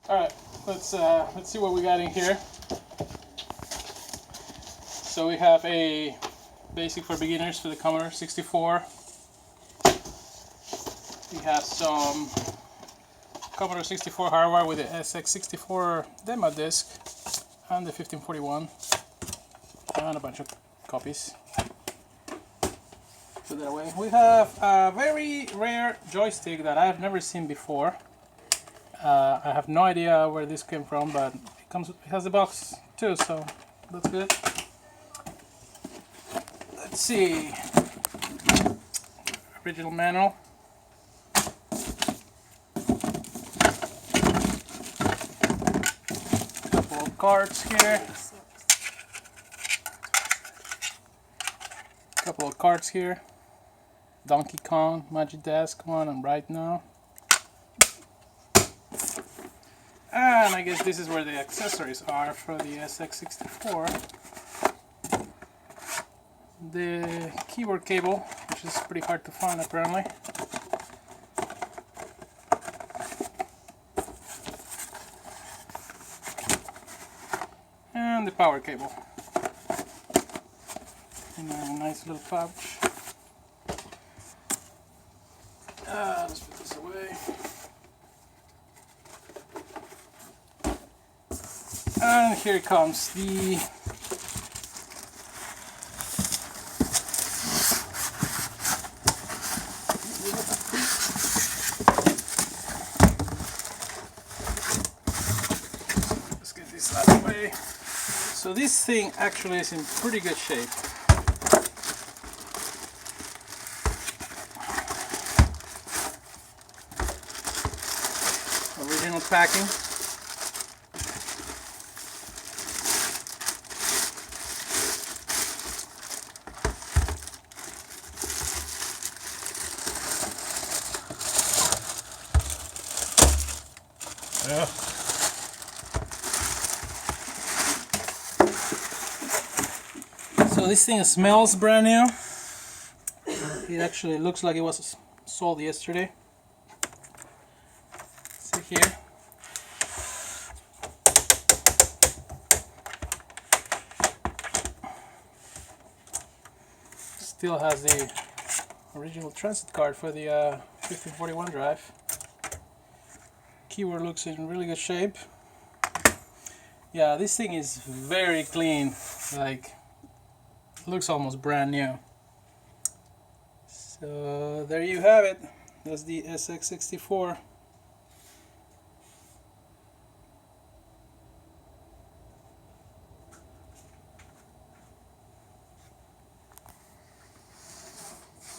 Alright, let's see what we got in here. So we have a basic for beginners for the Commodore 64. We have some Commodore 64 hardware with the sx-64 demo disc and the 1541 and a bunch of copies. Put that away. We have a very rare joystick that I have never seen before. I have no idea where this came from, but it has the box too, so that's good. Let's see. Original manual. Couple of cards here. Couple of cards here. Donkey Kong, Magic Desk 1 and Right Now. And I guess this is where the accessories are for the sx-64. The keyboard cable, which is pretty hard to find apparently. And the power cable. In a nice little pouch. Let's put this away. And here comes the let's get this out of the way. So this thing actually is in pretty good shape. Original packing. Yeah. So this thing smells brand new. It actually looks like it was sold yesterday. See here. Still has the original transit card for the 1541 drive. Keyboard looks in really good shape. Yeah, this thing is very clean, like looks almost brand new. So there you have it. That's the sx-64.